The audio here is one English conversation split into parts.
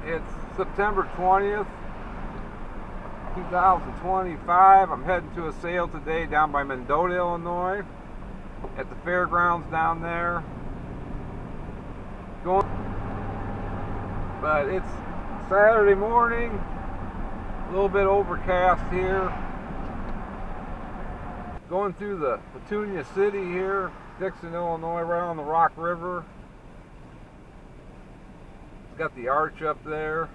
It's September 20th, 2025. I'm heading to a sale today down by Mendota, Illinois, at the fairgrounds down there. But it's Saturday morning, a little bit overcast here. Going through the Petunia City here, Dixon, Illinois, right on the Rock River. It's got the arch up there.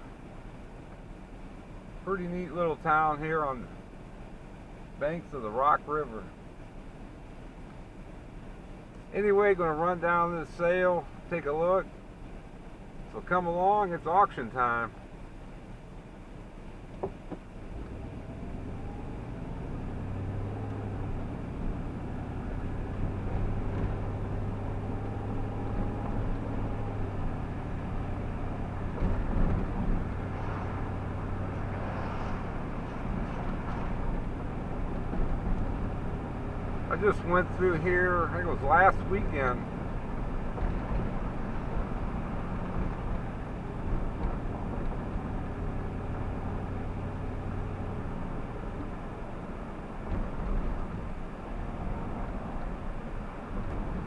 Pretty neat little town here on the banks of the Rock River. Anyway, going to run down this sale, take a look. So come along, it's auction time. I just went through here, I think it was last weekend.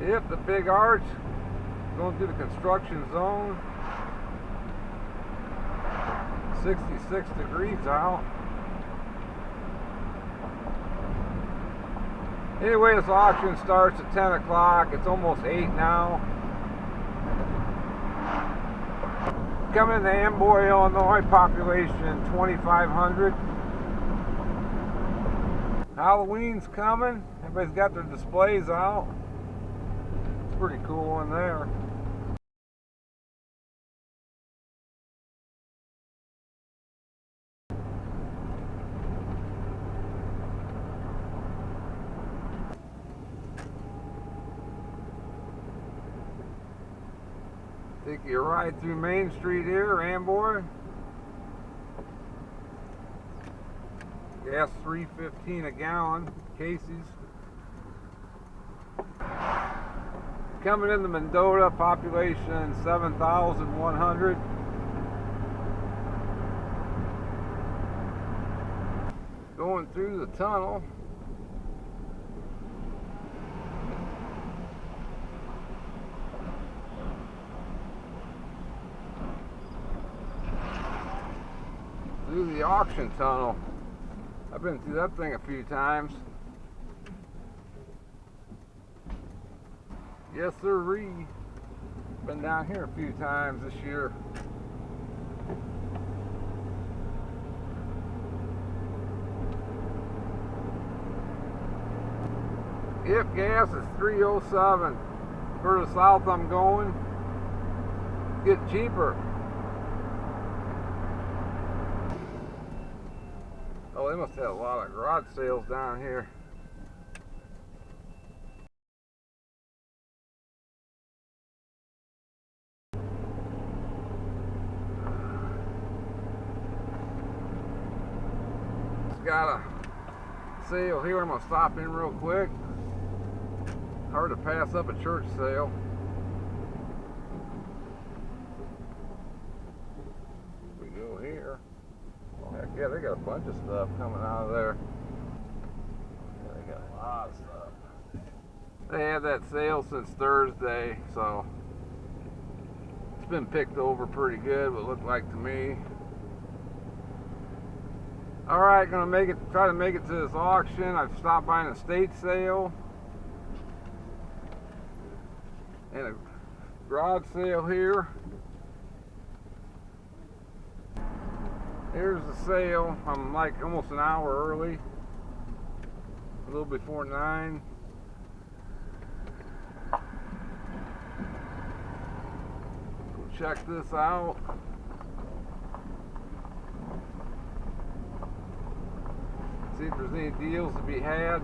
Yep, the big arch, going through the construction zone. 66 degrees out. Anyway, this auction starts at 10 o'clock. It's almost 8 now. Coming to Amboy, Illinois, population 2,500. Halloween's coming. Everybody's got their displays out. It's pretty cool in there. Take you a ride through Main Street here, Amboy. Gas $3.15 a gallon, Casey's. Coming into Mendota, population 7,100. Going through the tunnel. Through the auction tunnel. I've been through that thing a few times. Yes, sirree. Been down here a few times this year. Yep, gas is $3.07. Further south I'm going, get cheaper. Oh, they must have a lot of garage sales down here. Just got a sale here. I'm going to stop in real quick. Hard to pass up a church sale. We go here. Heck yeah, they got a bunch of stuff coming out of there. Yeah, they got a lot of stuff. They had that sale since Thursday, so it's been picked over pretty good, what it looked like to me. Alright, gonna try to make it to this auction. I've stopped by an estate sale and a garage sale here. Here's the sale. I'm like almost an hour early, a little before 9. Go check this out. See if there's any deals to be had.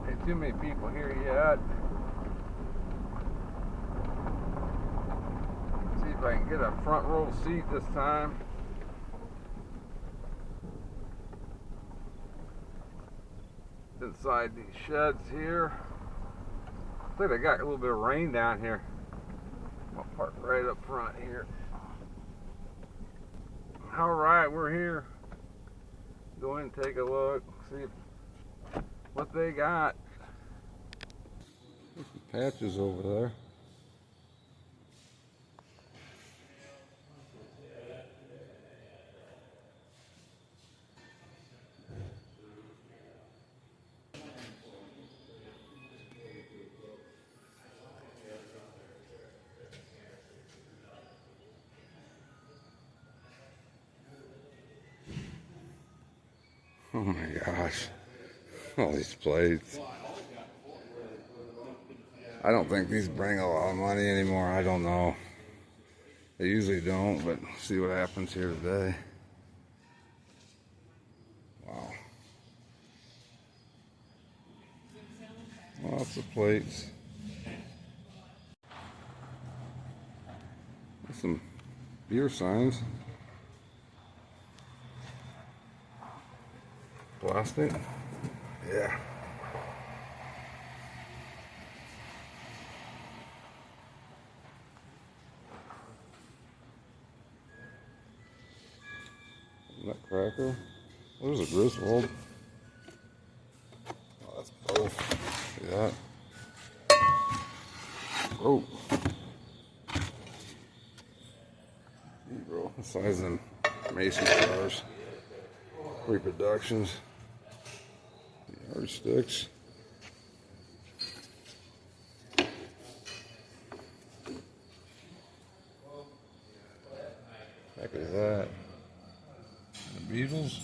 Ain't too many people here yet. If I can get a front row seat this time. Inside these sheds here. I think I got a little bit of rain down here. I'll park right up front here. Alright, we're here. Go in and take a look, see what they got. There's some patches over there. Oh my gosh, all these plates. I don't think these bring a lot of money anymore. I don't know. They usually don't, but see what happens here today. Wow. Lots of plates. Some beer signs. Plastic. Yeah. Nutcracker. There's a Griswold. Oh, that's both. See that? Oh. Bro, the size of them Mason jars. Reproductions. Yardsticks. Heck is that? The Beatles.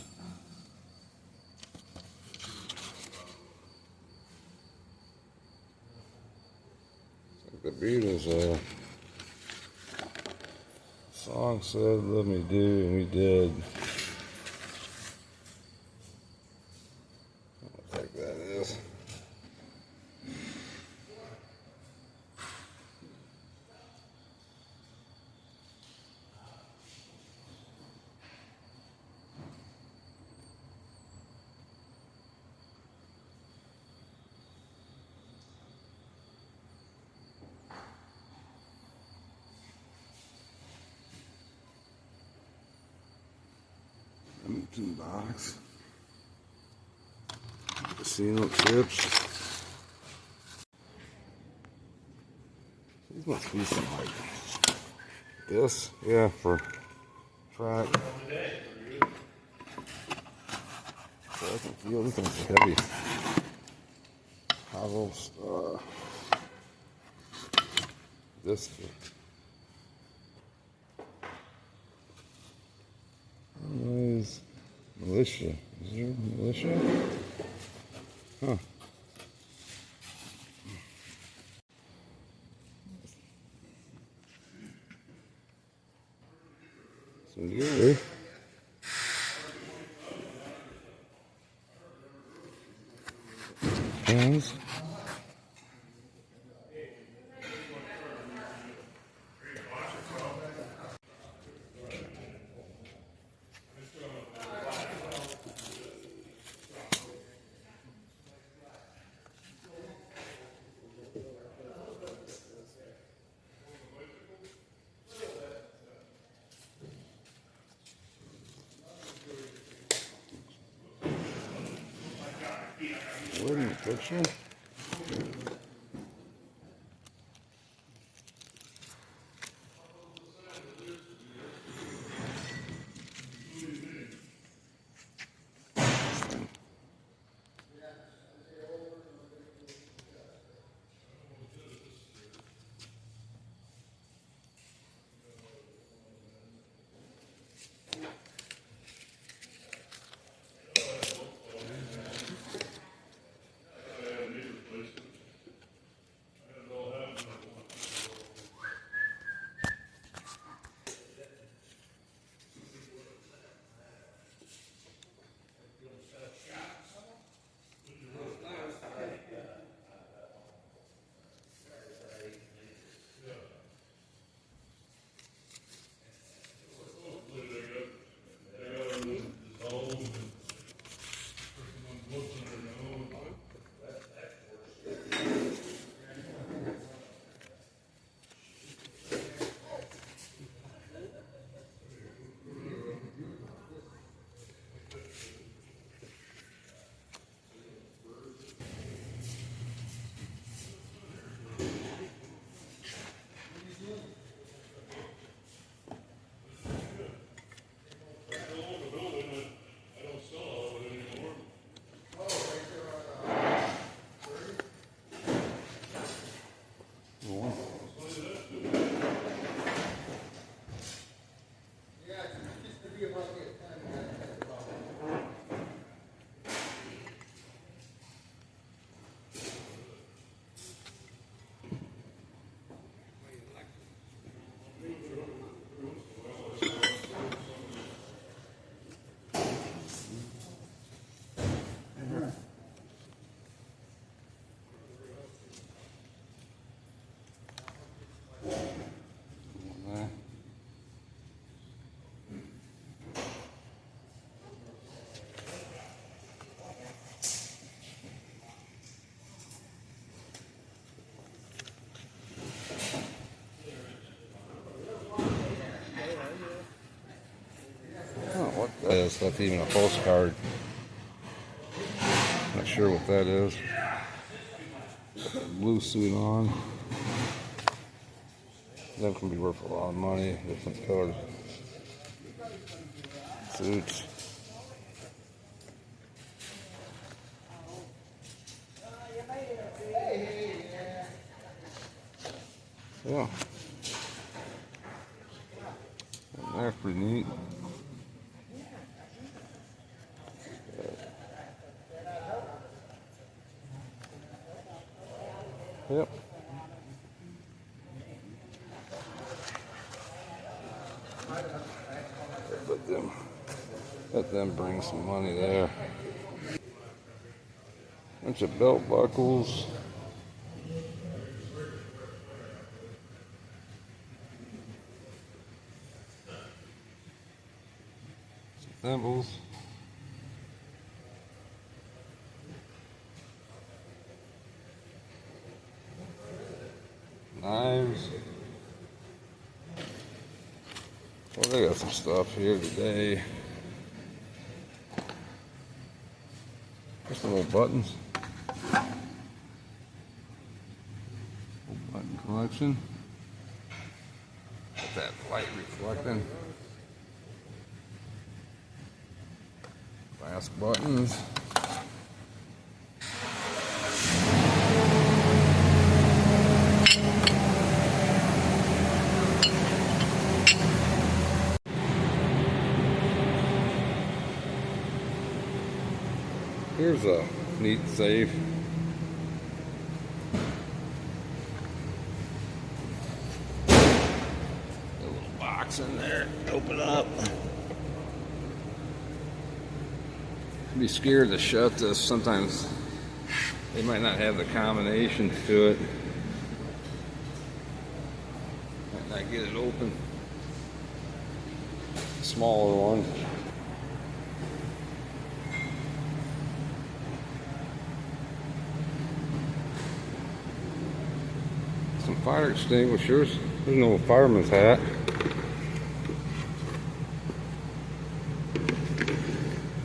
It's like the Beatles, song said, "Let me do," and we did. I don't think that is. Empty box. Casino chips. These must be some like this. Yeah, for track. Track and field. This thing's heavy. Hollow star. This. Is militia. Is there militia? Huh. Some jewelry. Pens. Wedding picture. That's even a postcard. Not sure what that is. Blue suit on. That can be worth a lot of money. Different colored suits. Yeah. That's pretty neat. Yep. Let them bring some money there. Bunch of belt buckles. Some thimbles. Knives. Well, they got some stuff here today. Just some little buttons. Little button collection. Got that light reflecting. Glass buttons. Here's a neat safe. A little box in there. Open up. I'd be scared to shut this. Sometimes they might not have the combination to it. Might not get it open. Smaller one. Some fire extinguishers. There's no fireman's hat.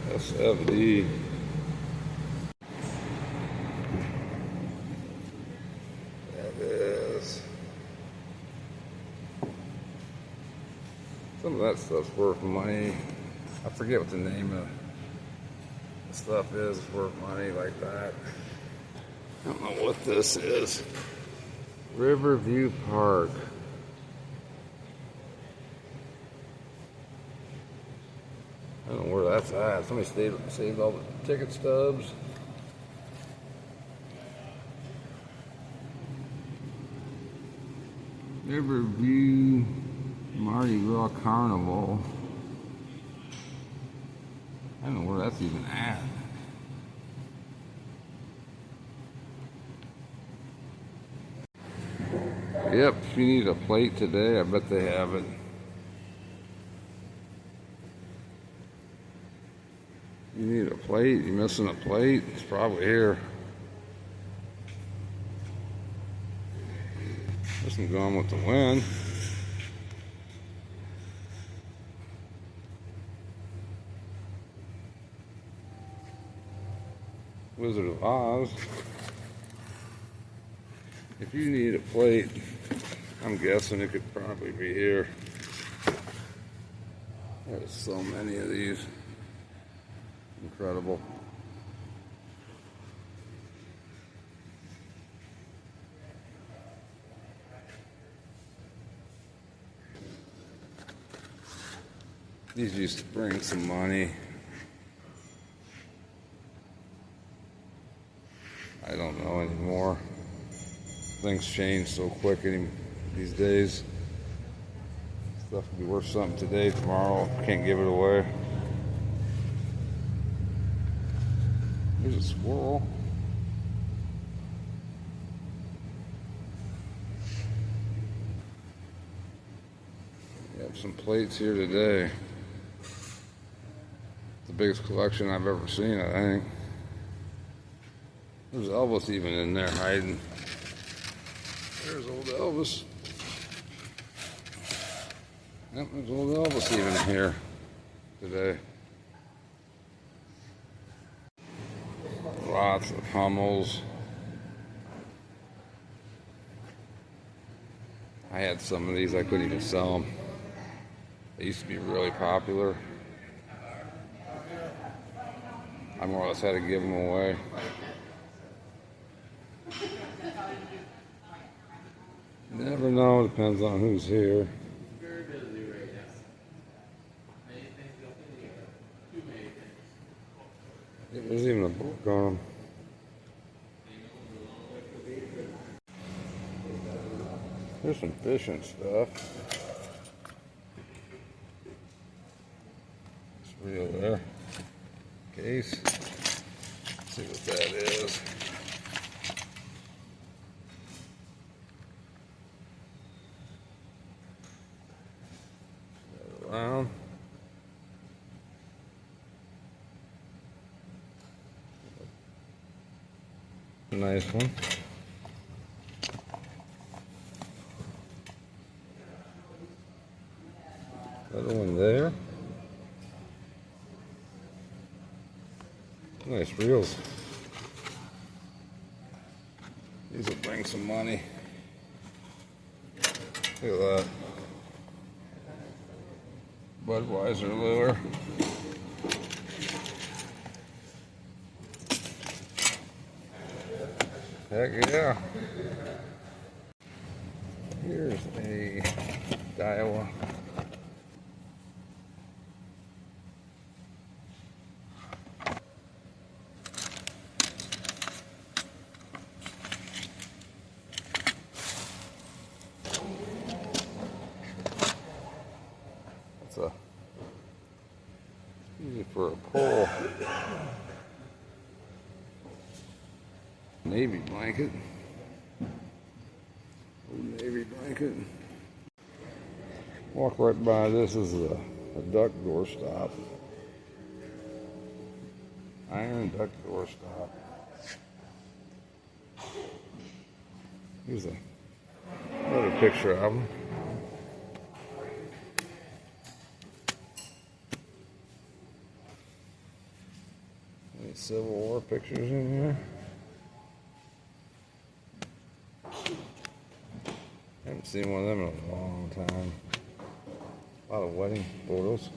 SFD. That is. Some of that stuff's worth money. I forget what the name of the stuff is. It's worth money like that. I don't know what this is. Riverview Park. I don't know where that's at. Somebody saved all the ticket stubs. Riverview Mardi Gras Carnival. I don't know where that's even at. Yep, if you need a plate today, I bet they have it. You need a plate, you're missing a plate, it's probably here. This one's going with the wind. Wizard of Oz. If you need a plate, I'm guessing it could probably be here. There's so many of these. Incredible. These used to bring some money. I don't know anymore. Things change so quick these days. Stuff could be worth something today, tomorrow can't give it away. There's a squirrel. We have some plates here today. The biggest collection I've ever seen, I think. There's Elvis even in there hiding. There's old Elvis. Yep, there's old Elvis even here today. lots of Hummels. I had some of these, I couldn't even sell them. They used to be really popular. I more or less had to give them away. Never know, depends on who's here. There's even a book on them. There's some fishing stuff. It's real there. Case. Let's see what that is. Around. Nice one. Another one there. Nice reels. These will bring some money. Look at that. Budweiser lure. Heck yeah. Here's a Daiwa. It's a easy for a pole. Navy blanket. Old Navy blanket. Walk right by this is a duck door stop. Iron duck door stop. Here's another picture of them. Any Civil War pictures in here? Haven't seen one of them in a long time. A lot of wedding photos.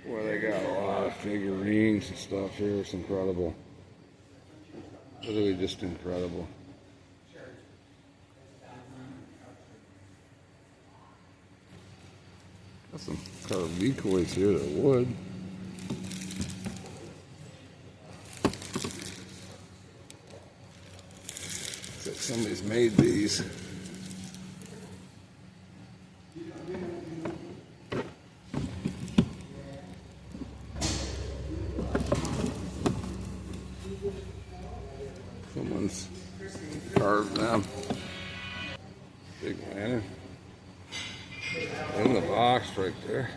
Well, they got a lot of figurines and stuff here. It's incredible. Literally just incredible. Got some carved decoys here that wood. Looks like somebody's made these. Someone's carved them. Big lantern. In the box right there.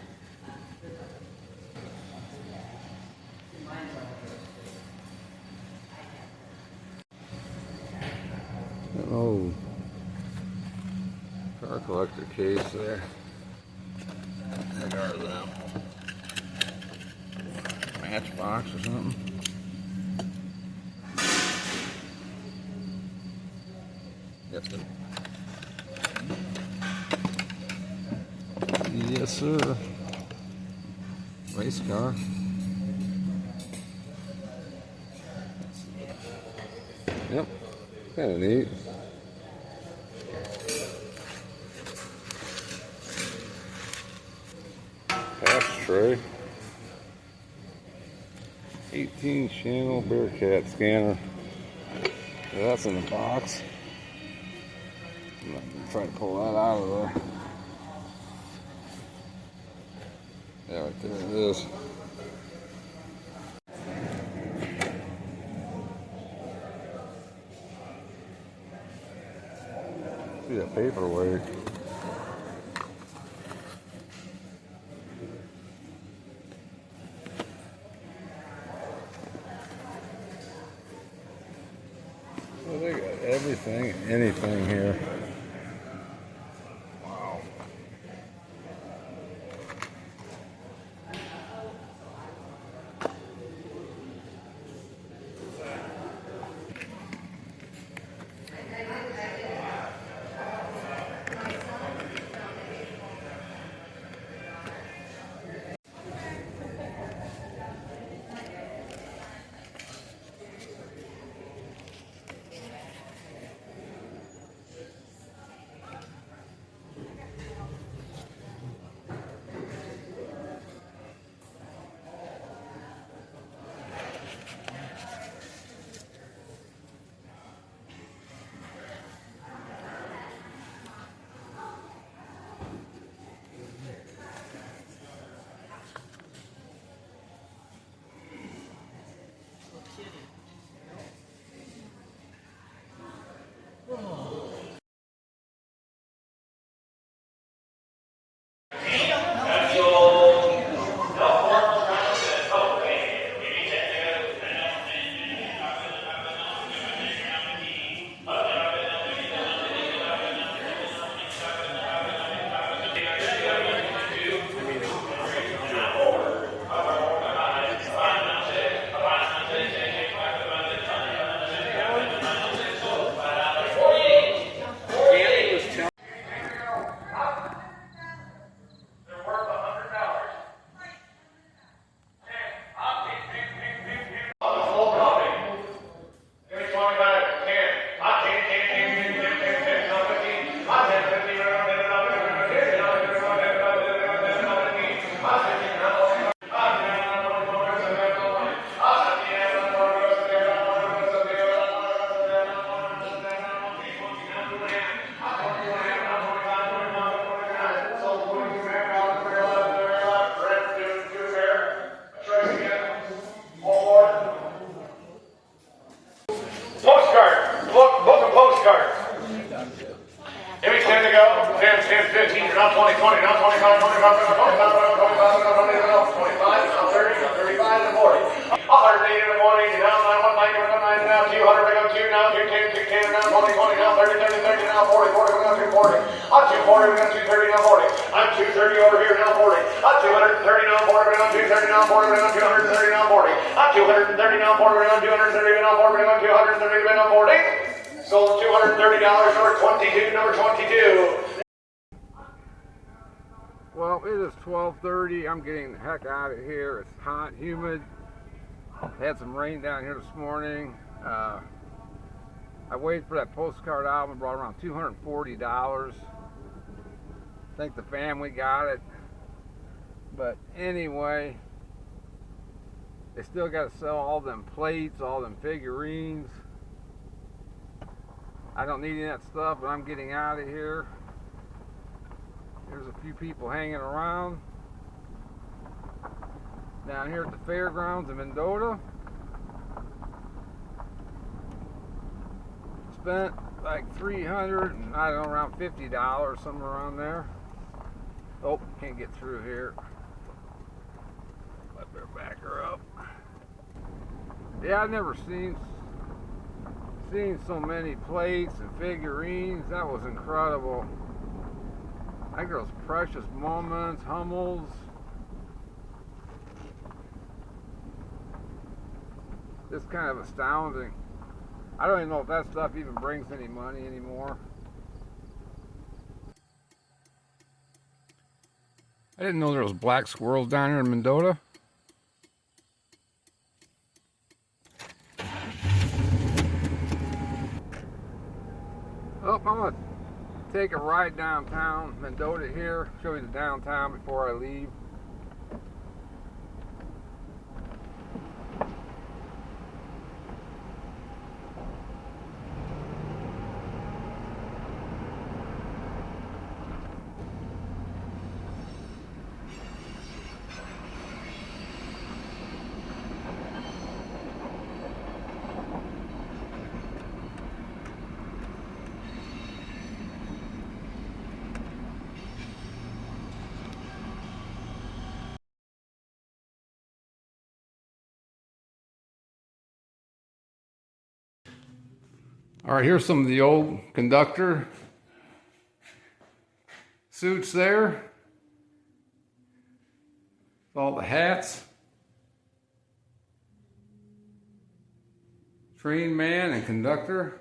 An old car collector case there. What are them? Matchbox or something? Yes, sir. Race car. Yep. Kind of neat. Ashtray. 18 channel Bearcat scanner. Yeah, that's in the box. I'm not gonna try to pull that out of there. Yeah, right there it is. See that paperweight. Everything, anything here. now 20, 20, now 25, 25, 25, 25, 25, now 30, now 35, and 40. 180, and 180, now 190, 190, now 200, we go 2, now 210, 210, now 20, 20, now 30, 30, 30, now 40, 40, we go 240. On 240, we go 230, now 40. On 230 over here, now 40. On 230, now 40, we go 230, now 40, we go 230, now 40. On 230, now 40, we go 230, now 40, we go 230, we go 40. Sold $230, number 22, number 22. Well, it is 12:30. I'm getting the heck out of here. It's hot, humid. Had some rain down here this morning. I waited for that postcard album. Brought around $240. I think the family got it. But anyway, they still got to sell all them plates, all them figurines. I don't need any of that stuff, but I'm getting out of here. There's a few people hanging around down here at the fairgrounds in Mendota. Spent like $300 and I don't know, around $50, somewhere around there. Oh, can't get through here. I better back her up. Yeah, I've never seen so many plates and figurines. That was incredible. That girl's Precious Moments, Hummels. It's kind of astounding. I don't even know if that stuff even brings any money anymore. I didn't know there was black squirrels down here in Mendota. Oh, I'm gonna take a ride downtown Mendota here, show you the downtown before I leave. All right, here's some of the old conductor suits there. All the hats. Train man and conductor.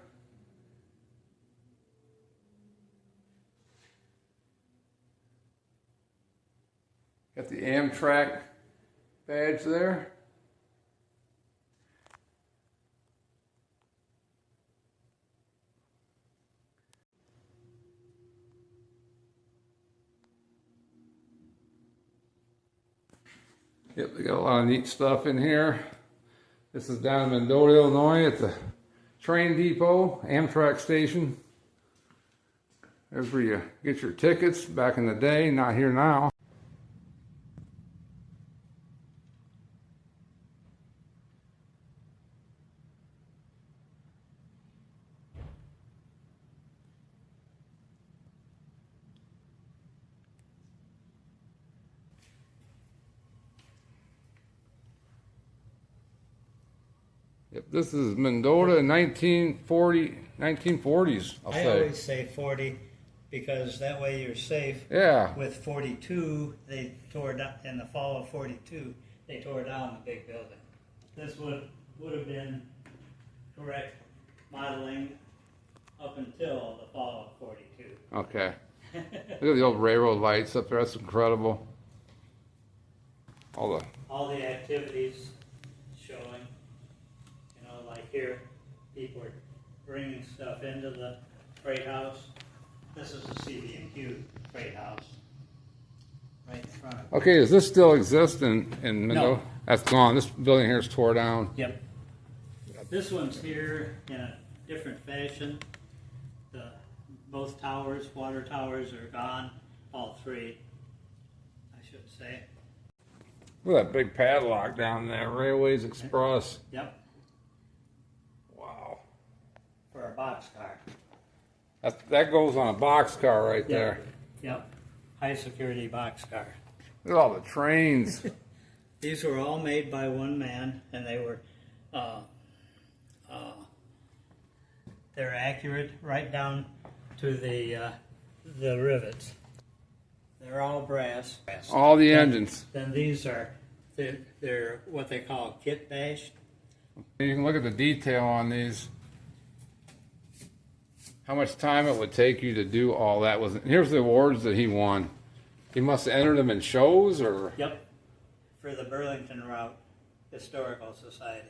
Got the Amtrak badge there. Yep, they got a lot of neat stuff in here. This is down in Mendota, Illinois at the train depot, Amtrak station. There's where you get your tickets back in the day, not here now. Yep, this is Mendota in 1940s, I'll say. I always say 40 because that way you're safe. Yeah. With 42, they tore down, in the fall of 42, they tore down the big building. This would have been correct modeling up until the fall of 42. Okay. Look at the old railroad lights up there. That's incredible. All the activities showing. Like here, people are bringing stuff into the freight house. This is a CB&Q freight house right in front of it. Okay, does this still exist in Mendota? No. That's gone. This building here is tore down. Yep. This one's here in a different fashion. Both towers, water towers, are gone. All three, I should say. Look at that big padlock down there, Railways Express. Yep. Wow. For a boxcar. That goes on a boxcar right Yep. there. Yep. High security boxcar. Look at all the trains. These were all made by one man, and they were they're accurate right down to the rivets. They're all brass. All the engines. Then these are they're what they call kit bashed. You can look at the detail on these. How much time it would take you to do all that. Here's the awards that he won. He must have entered them in shows, or? Yep. For the Burlington Route Historical Society.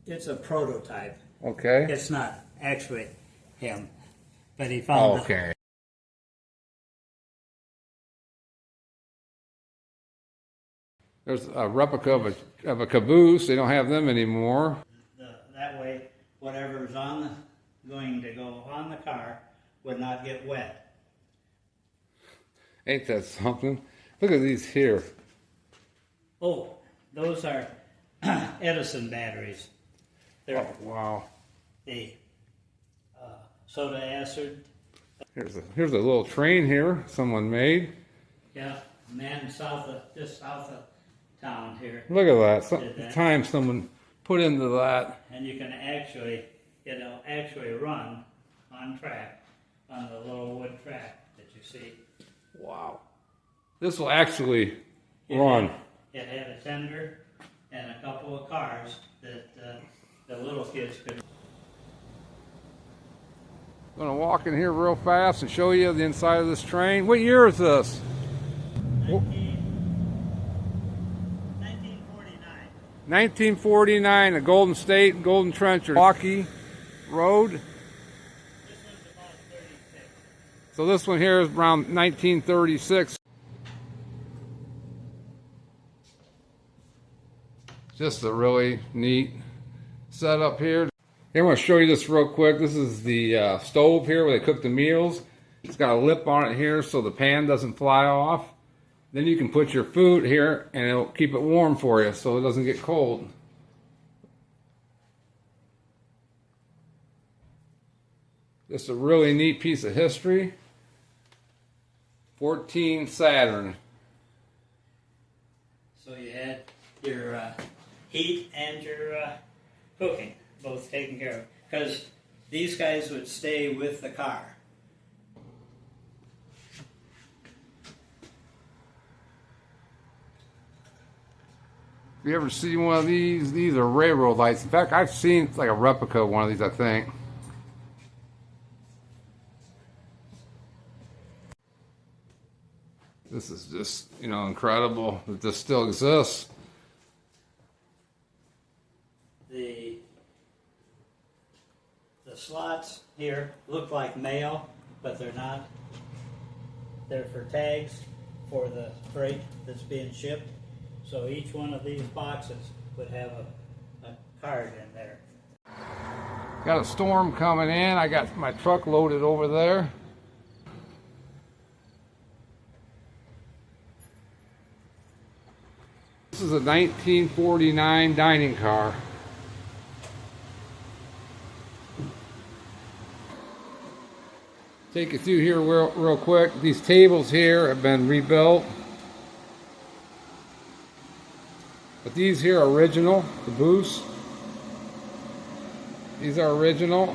It's a prototype. Okay. It's not actually him, but he found Okay. There's a replica of a caboose. They don't have them anymore. that way, whatever's going to go on the car would not get wet. Ain't that something? Look at these here. Oh, those are Edison batteries. They're Oh, wow. the soda acid. Here's a little train here someone made. Yeah, man just south of town here. Look at that. Did that. Time someone put into that. And you can actually, it'll actually run on track, on the little wood track that you see. Wow. This will actually run. It had a tender and a couple of cars that the little kids could. I'm going to walk in here real fast and show you the inside of this train. What year is this? 1949. 1949, the Golden State, Golden Trencher, Milwaukee Road. This one's about 36. So this one here is around 1936. Just a really neat setup here. Here, I'm going to show you this real quick. This is the stove here where they cook the meals. It's got a lip on it here so the pan doesn't fly off. Then you can put your food here and it'll keep it warm for you so it doesn't get cold. This is a really neat piece of history. 14 Saturn. So you had your heat and your cooking, both taken care of. Because these guys would stay with the car. If you ever see one of these are railroad lights. In fact, I've seen like a replica of one of these, I think. This is just, you know, incredible that this still exists. The slots here look like mail, but they're not. They're for tags for the freight that's being shipped. So each one of these boxes would have a card in there. Got a storm coming in. I got my truck loaded over there. This is a 1949 dining car. Take you through here real quick. These tables here have been rebuilt. But these here are original, the booths. These are original.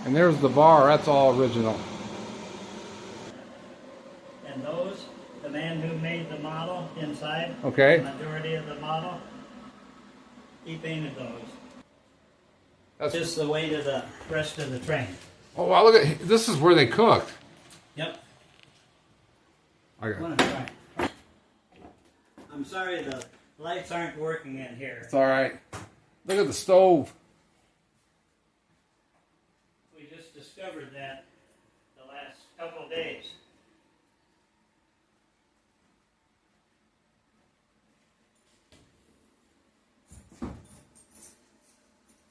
And there's the bar, that's all original. And those, the man who made the model inside, Okay. the majority of the model, he painted those. That's Just the way to the rest of the train. Oh wow, look at this is where they cooked. Yep. I got Wanna try? I'm sorry the lights aren't working in here. It's alright. Look at the stove. We just discovered that the last couple of days.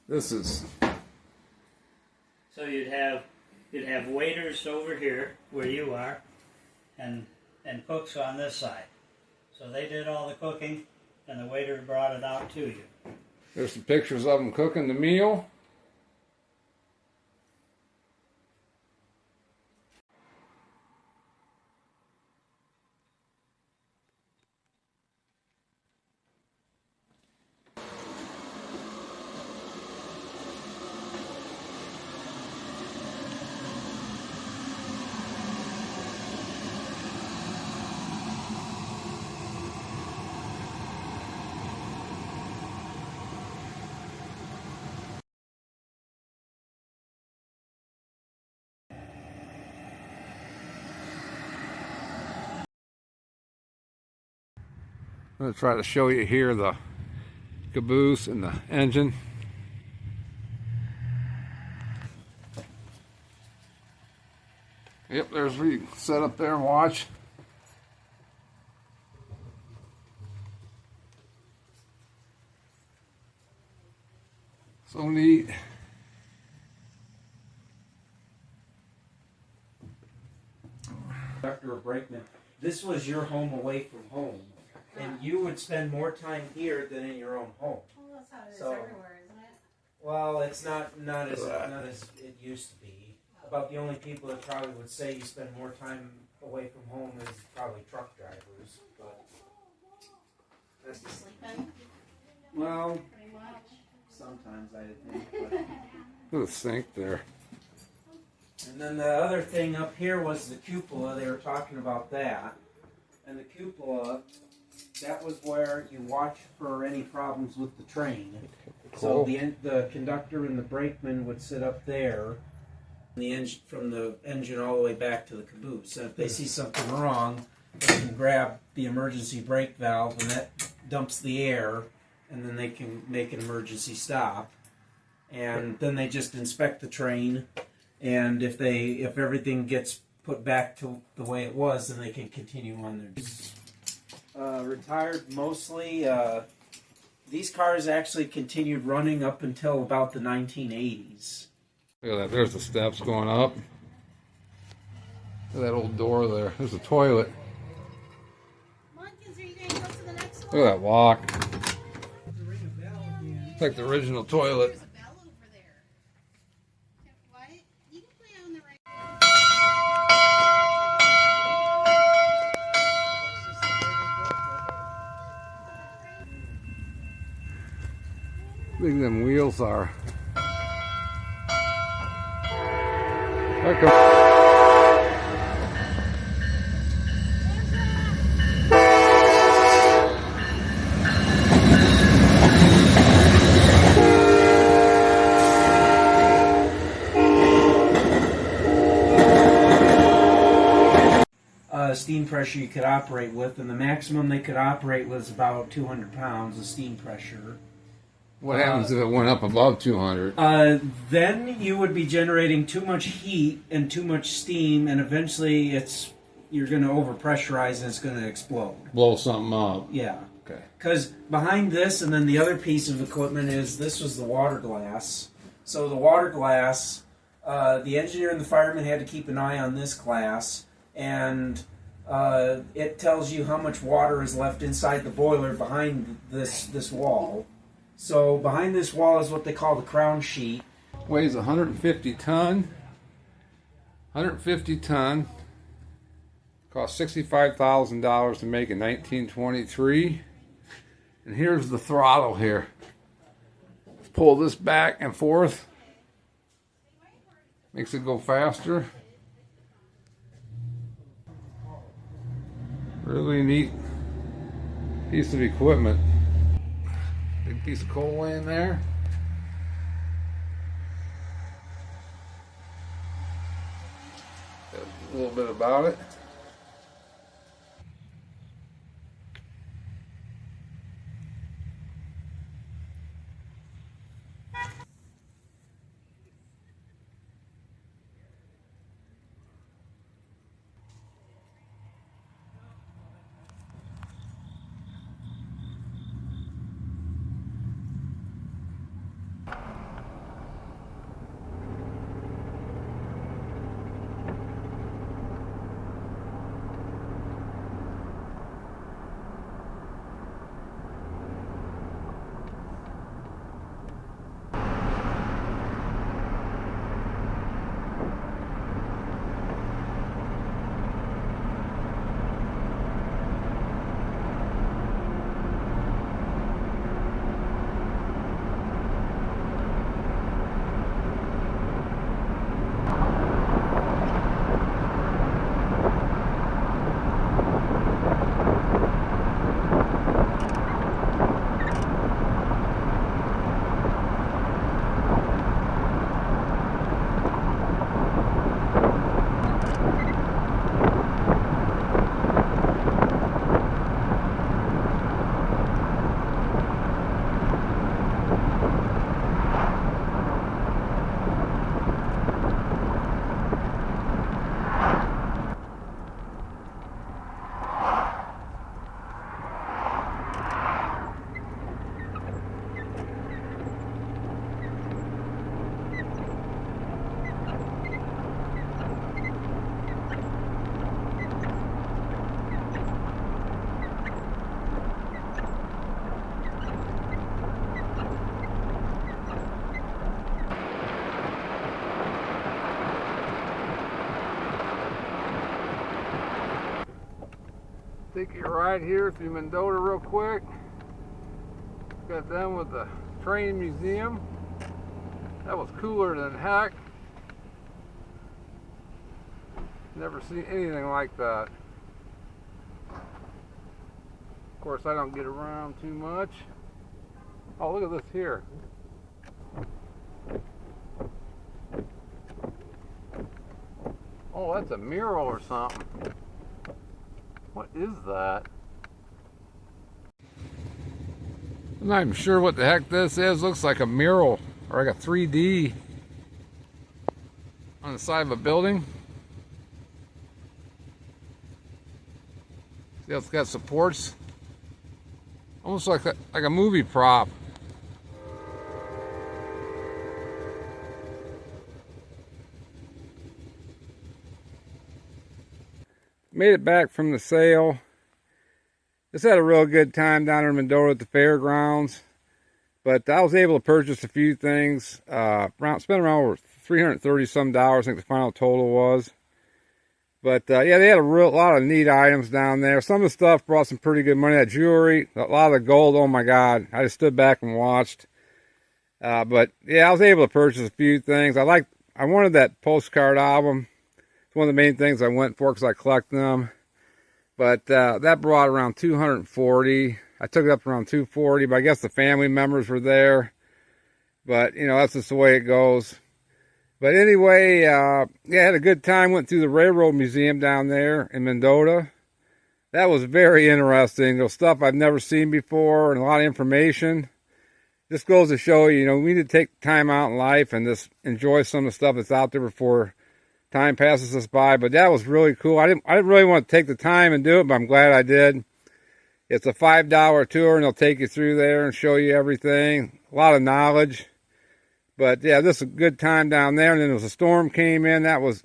This is So you'd have waiters over here where you are, and cooks on this side. So they did all the cooking, and the waiter brought it out to you. there's some pictures of them cooking the meal. I'm going to try to show you here the caboose and the engine. Yep, there's where you can sit up there and watch. So neat. Conductor or brakeman, this was your home away from home, and you would spend more time here than in your own home. Well, that's how it is So- everywhere, isn't it? Well, it's not as it used to be. About the only people that probably would say you spend more time away from home is probably truck drivers. But that's You sleeping, well, pretty much. sometimes I think. But. Look at the sink there. And then the other thing up here was the cupola. They were talking about that. And the cupola, that was where you watch for any problems with the train. So the conductor and the brakeman would sit up there, the engine, from the engine all the way back to the caboose. And if they see something wrong, they can grab the emergency brake valve, and that dumps the air, and then they can make an emergency stop. And then they just inspect the train. And if everything gets put back to the way it was, then they can continue on their. Retired mostly. These cars actually continued running up until about the 1980s. Look at that. There's the steps going up. Look at that old door there. There's a toilet. Come on, kids, are you going to go to the next one? Look at that walk. It's like the original toilet. There's a bell over there. What? You can play on the right. big them wheels are. Like a steam pressure you could operate with, and the maximum they could operate was about 200 pounds of steam pressure. what happens if it went up above 200? Then you would be generating too much heat and too much steam, and eventually you're going to overpressurize and it's going to explode. Blow something up. Yeah. Okay. Because behind this, and then the other piece of equipment is this was the water glass. So the water glass, the engineer and the fireman had to keep an eye on this glass, and it tells you how much water is left inside the boiler behind this wall. So behind this wall is what they call the crown sheet. Weighs 150 ton. 150 ton. Cost $65,000 to make in 1923. And here's the throttle here. Let's pull this back and forth. Makes it go faster. Really neat piece of equipment. Big piece of coal in there. A little bit about it. Take you right here through Mendota real quick. Got done with the train museum. That was cooler than heck. Never seen anything like that. Of course, I don't get around too much. Oh, look at this here. Oh, that's a mural or something. What is that? I'm not even sure what the heck this is. Looks like a mural or like a 3D on the side of a building. See how it's got supports? Almost like a movie prop. Made it back from the sale. Just had a real good time down in Mendota at the fairgrounds. But I was able to purchase a few things. Spent around over $330 some, I think the final total was. But yeah, they had a lot of neat items down there. Some of the stuff brought some pretty good money. That jewelry, a lot of the gold, oh my God. I just stood back and watched. But yeah, I was able to purchase a few things. I wanted that postcard album. It's one of the main things I went for because I collect them. But that brought around 240. I took it up around 240, but I guess the family members were there. But, you know, that's just the way it goes. But anyway, yeah, I had a good time. Went through the Railroad Museum down there in Mendota. That was very interesting. There's stuff I've never seen before and a lot of information. Just goes to show you, you know, we need to take time out in life and just enjoy some of the stuff that's out there before time passes us by. But that was really cool. I didn't really want to take the time and do it, but I'm glad I did. It's a $5 tour, and they'll take you through there and show you everything. A lot of knowledge. But yeah, this was a good time down there. And then there was a storm came in. That was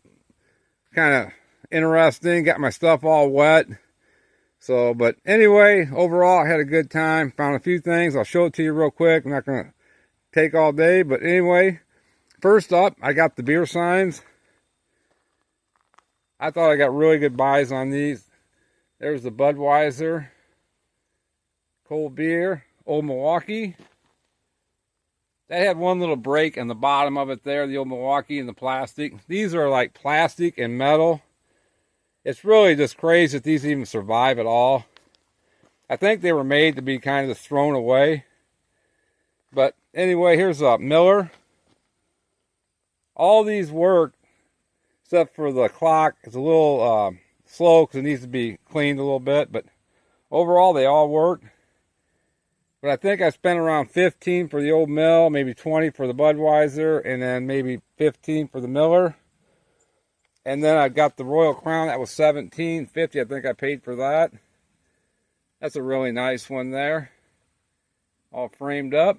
kind of interesting. Got my stuff all wet. So, but anyway, overall, I had a good time. Found a few things. I'll show it to you real quick. I'm not going to take all day. But anyway, first up, I got the beer signs. I thought I got really good buys on these. There's the Budweiser, cold beer, Old Milwaukee. They had one little break in the bottom of it there, the Old Milwaukee and the plastic. These are like plastic and metal. It's really just crazy that these even survive at all. I think they were made to be kind of just thrown away. But anyway, here's a Miller. All these work, except for the clock. It's a little slow because it needs to be cleaned a little bit. But overall, they all work. But I think I spent around 15 for the Old Mill, maybe 20 for the Budweiser, and then maybe 15 for the Miller. And then I got the Royal Crown. That was $17.50. I think I paid for that. That's a really nice one there. All framed up.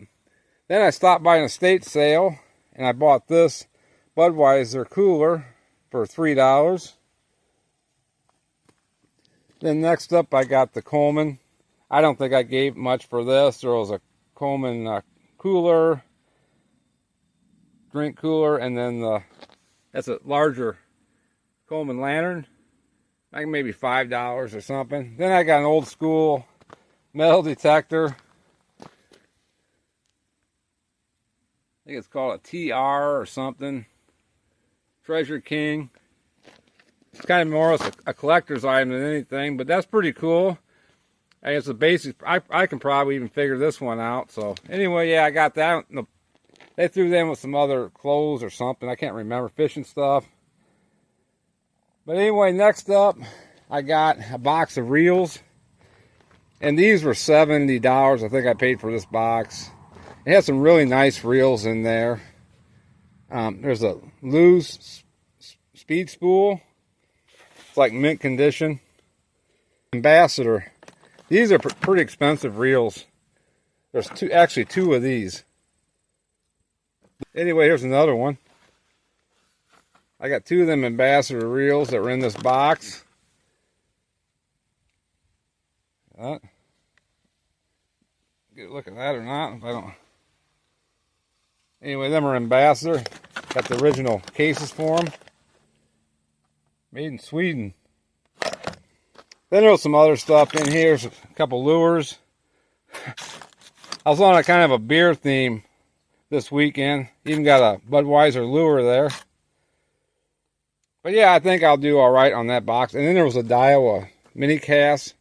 Then I stopped by an estate sale, and I bought this Budweiser cooler for $3. Then next up, I got the Coleman. I don't think I gave much for this. There was a Coleman cooler, drink cooler, and then that's a larger Coleman lantern. I think maybe $5 or something. Then I got an old school metal detector. I think it's called a TR or something. Treasure King. It's kind of more of a collector's item than anything, but that's pretty cool. And it's a basic. I can probably even figure this one out. So anyway, yeah, I got that. They threw them with some other clothes or something. I can't remember, fishing stuff. But anyway, next up, I got a box of reels. And these were $70. I think I paid for this box. It has some really nice reels in there. There's a loose speed spool. It's like mint condition. Ambassador. These are pretty expensive reels. There's actually two of these. Anyway, here's another one. I got two of them Ambassador reels that were in this box. Get a look at that or not. I don't. Anyway, them are Ambassador. Got the original cases for them. Made in Sweden. Then there was some other stuff in here. There's a couple lures. I was on a kind of a beer theme this weekend. Even got a Budweiser lure there. But yeah, I think I'll do all right on that box. And then there was a Daiwa mini cast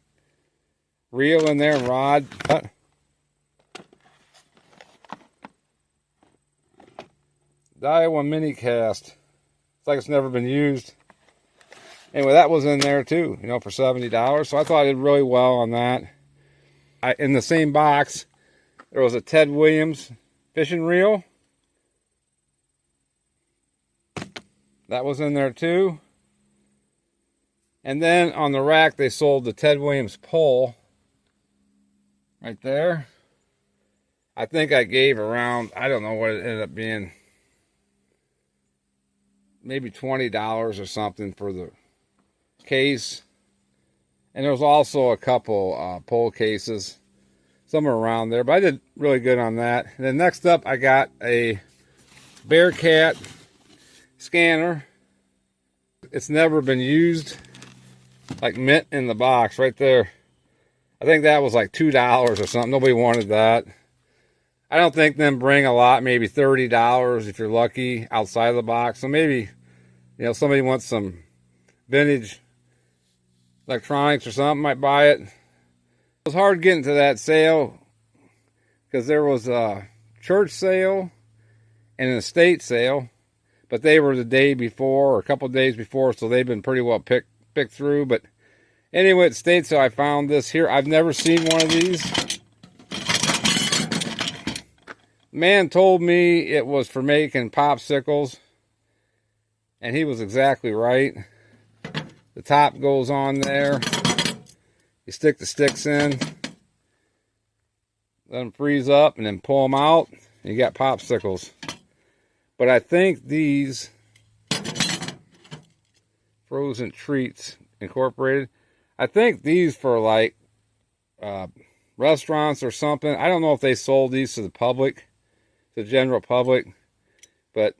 reel in there and rod. Daiwa mini cast. It's like it's never been used. Anyway, that was in there too, you know, for $70. So I thought I did really well on that. In the same box, there was a Ted Williams fishing reel. That was in there too. And then on the rack, they sold the Ted Williams pole. Right there. I think I gave around, I don't know what it ended up being. Maybe $20 or something for the case. And there was also a couple pole cases. Somewhere around there. But I did really good on that. And then next up, I got a Bearcat scanner. It's never been used. Like mint in the box right there. I think that was like $2 or something. Nobody wanted that. I don't think them bring a lot, maybe $30 if you're lucky outside of the box. So maybe, you know, somebody wants some vintage electronics or something, might buy it. It was hard getting to that sale because there was a church sale and an estate sale, but they were the day before or a couple of days before, so they've been pretty well picked through. But anyway, at estate sale, I found this here. I've never seen one of these. Man told me it was for making popsicles, and he was exactly right. The top goes on there. You stick the sticks in, let them freeze up, and then pull them out, and you got popsicles. But I think these Frozen Treats Incorporated, I think these for like restaurants or something. I don't know if they sold these to the public, the general public, but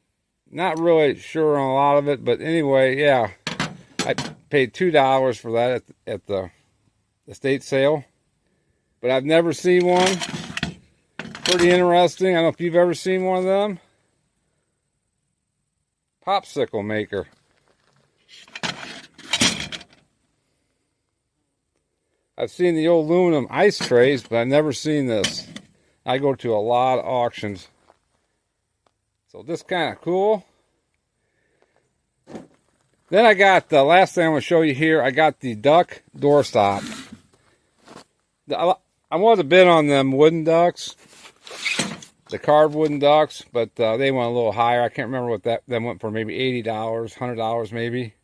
not really sure on a lot of it. But anyway, yeah, I paid $2 for that at the estate sale, but I've never seen one. Pretty interesting. I don't know if you've ever seen one of them. Popsicle maker. I've seen the old aluminum ice trays, but I've never seen this. I go to a lot of auctions. So this kind of cool. Then I got the last thing I'm going to show you here. I got the duck doorstop. I was a bit on them wooden ducks, the carved wooden ducks, but they went a little higher. I can't remember what them went for. Maybe $80, $100 maybe.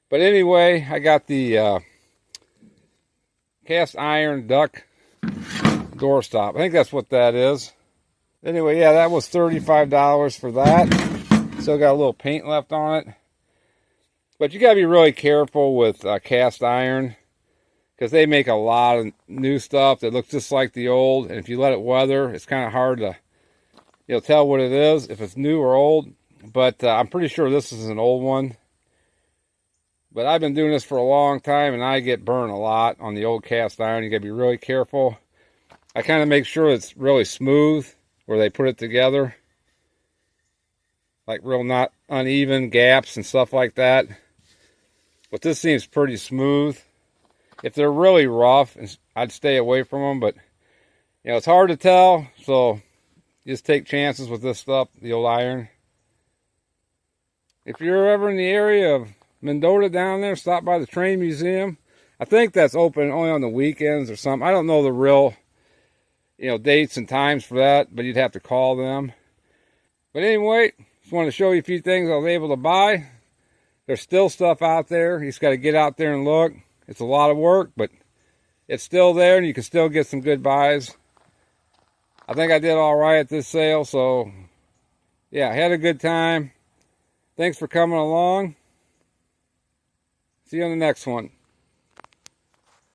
But anyway, I got the cast iron duck doorstop. I think that's what that is. Anyway, yeah, that was $35 for that. Still got a little paint left on it. But you got to be really careful with cast iron, because they make a lot of new stuff that looks just like the old. And if you let it weather, it's kind of hard to, you know, tell what it is, if it's new or old. But I'm pretty sure this is an old one. But I've been doing this for a long time, and I get burned a lot on the old cast iron. You got to be really careful. I kind of make sure it's really smooth where they put it together. Like real not uneven gaps and stuff like that. But this seems pretty smooth. If they're really rough, I'd stay away from them. But, you know, it's hard to tell. So, just take chances with this stuff, the old iron. If you're ever in the area of Mendota down there, stop by the train museum. I think that's open only on the weekends or something. I don't know the real, you know, dates and times for that, but you'd have to call them. But anyway, just wanted to show you a few things I was able to buy. There's still stuff out there. You just got to get out there and look. It's a lot of work, but it's still there, and you can still get some good buys. I think I did all right at this sale, so yeah, I had a good time. Thanks for coming along. See you on the next one.